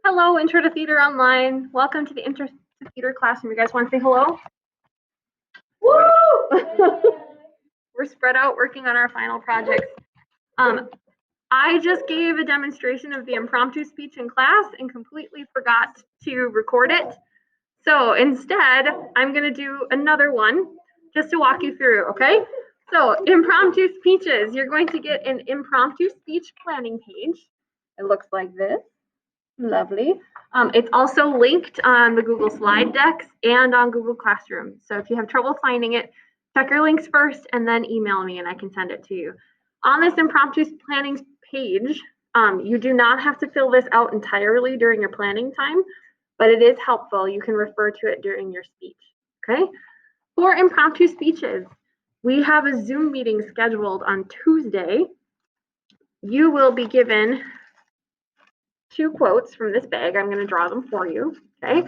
Hello, Intro to Theater Online. Welcome to the Intro to Theater classroom. You guys want to say hello? Woo! We're spread out working on our final projects. I just gave a demonstration of the impromptu speech in class and completely forgot to record it. So instead, I'm going to do another one just to walk you through, okay? So impromptu speeches, you're going to get an impromptu speech planning page. It looks like this. Lovely. It's also linked on the Google slide decks and on Google Classroom. So if you have trouble finding it, check your links first and then email me and I can send it to you. On this impromptu planning page, you do not have to fill this out entirely during your planning time, but it is helpful. You can refer to it during your speech, okay? For impromptu speeches, we have a Zoom meeting scheduled on Tuesday. You will be given 2 quotes from this bag. I'm going to draw them for you, okay?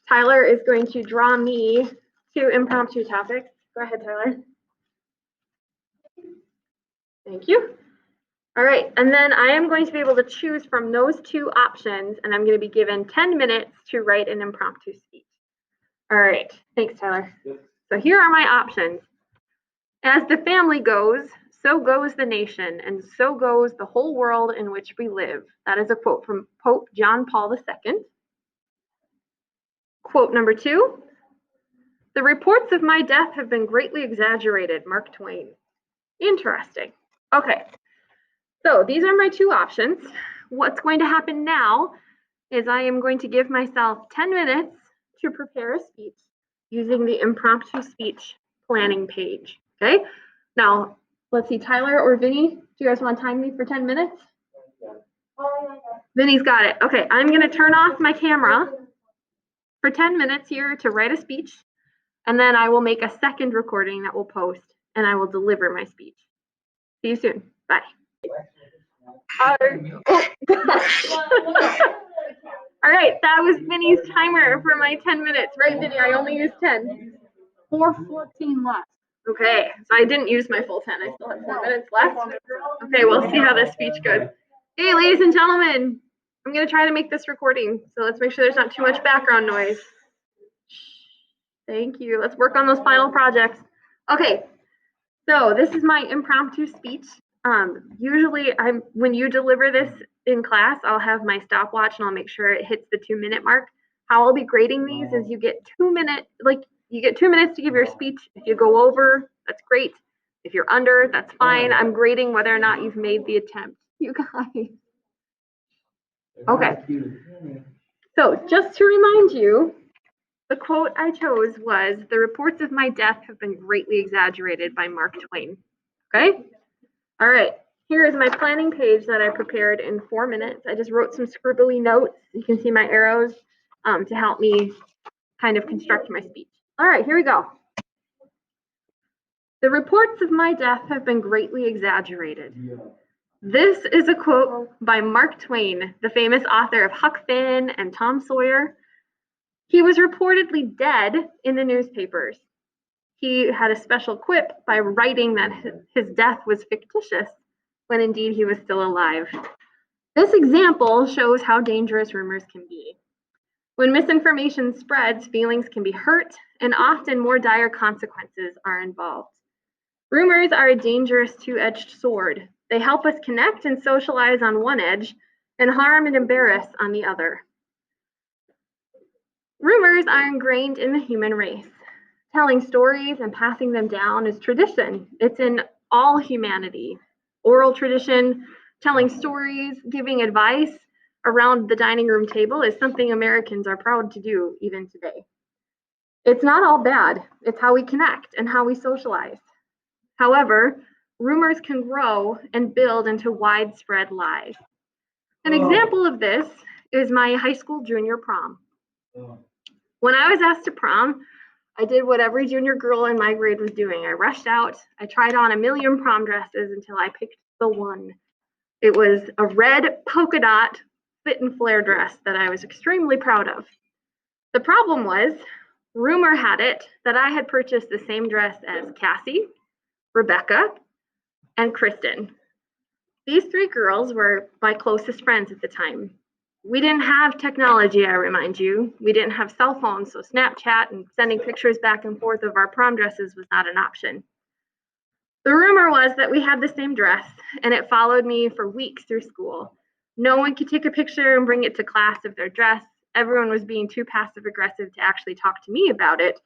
Tyler is going to draw me 2 impromptu topics. Go ahead, Tyler. Thank you. All right, and then I am going to be able to choose from those 2 options, and I'm going to be given 10 minutes to write an impromptu speech. All right, thanks, Tyler. So here are my options. As the family goes, so goes the nation, and so goes the whole world in which we live. That is a quote from Pope John Paul II. Quote number 2, the reports of my death have been greatly exaggerated, Mark Twain. Interesting. Okay, so these are my 2 options. What's going to happen now is I am going to give myself 10 minutes to prepare a speech using the impromptu speech planning page, okay? Now, let's see, Tyler or Vinny, do you guys want to time me for 10 minutes? Vinny's got it. Okay, I'm going to turn off my camera for 10 minutes here to write a speech, and then I will make a second recording that we'll post, and I will deliver my speech. See you soon. Bye. Oh, gosh. All right, that was Vinny's timer for my 10 minutes. Right, Vinny? I only used 10. 4:14 left. Okay, so I didn't use my full 10. I still have 4 minutes left. Okay, we'll see how this speech goes. Hey, ladies and gentlemen, I'm going to try to make this recording, so let's make sure there's not too much background noise. Thank you. Let's work on those final projects. Okay, so this is my impromptu speech. Usually, when you deliver this in class, I'll have my stopwatch and I'll make sure it hits the 2-minute mark. How I'll be grading these is you get 2 minutes, you get 2 minutes to give your speech. If you go over, that's great. If you're under, that's fine. I'm grading whether or not you've made the attempt. You guys. Okay. So just to remind you, the quote I chose was, the reports of my death have been greatly exaggerated by Mark Twain. Okay? All right. Here is my planning page that I prepared in 4 minutes. I just wrote some scribbly notes. You can see my arrows to help me kind of construct my speech. All right, here we go. The reports of my death have been greatly exaggerated. This is a quote by Mark Twain, the famous author of Huck Finn and Tom Sawyer. He was reportedly dead in the newspapers. He had a special quip by writing that his death was fictitious, when indeed he was still alive. This example shows how dangerous rumors can be. When misinformation spreads, feelings can be hurt, and often more dire consequences are involved. Rumors are a dangerous 2-edged sword. They help us connect and socialize on one edge, and harm and embarrass on the other. Rumors are ingrained in the human race. Telling stories and passing them down is tradition. It's in all humanity. Oral tradition, telling stories, giving advice around the dining room table is something Americans are proud to do even today. It's not all bad. It's how we connect and how we socialize. However, rumors can grow and build into widespread lies. An example of this is my high school junior prom. When I was asked to prom, I did what every junior girl in my grade was doing. I rushed out. I tried on a million prom dresses until I picked the one. It was a red polka dot fit and flare dress that I was extremely proud of. The problem was, rumor had it that I had purchased the same dress as Cassie, Rebecca, and Kristen. These 3 girls were my closest friends at the time. We didn't have technology, I remind you. We didn't have cell phones, so Snapchat and sending pictures back and forth of our prom dresses was not an option. The rumor was that we had the same dress, and it followed me for weeks through school. No one could take a picture and bring it to class of their dress. Everyone was being too passive aggressive to actually talk to me about it.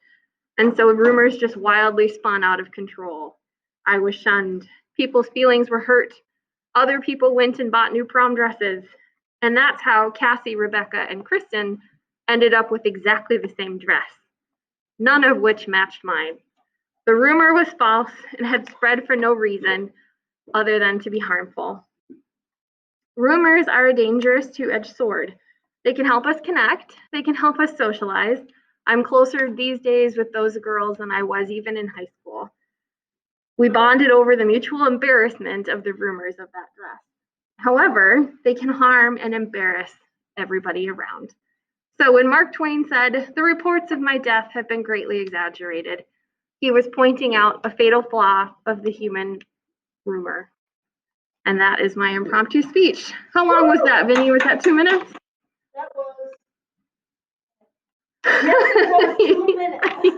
And so rumors just wildly spun out of control. I was shunned. People's feelings were hurt. Other people went and bought new prom dresses. And that's how Cassie, Rebecca, and Kristen ended up with exactly the same dress, none of which matched mine. The rumor was false and had spread for no reason other than to be harmful. Rumors are a dangerous two-edged sword. They can help us connect. They can help us socialize. I'm closer these days with those girls than I was even in high school. We bonded over the mutual embarrassment of the rumors of that dress. However, they can harm and embarrass everybody around. So when Mark Twain said, "The reports of my death have been greatly exaggerated," he was pointing out a fatal flaw of the human rumor. And that is my impromptu speech. How long was that, Vinny? Was that 2 minutes? That was.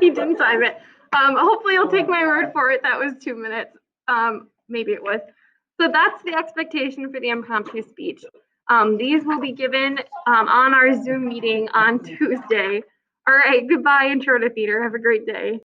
He didn't time it. Hopefully you'll take my word for it. That was 2 minutes. Maybe it was. So that's the expectation for the impromptu speech. These will be given on our Zoom meeting on Tuesday. All right, goodbye, Intro to Theater. Have a great day.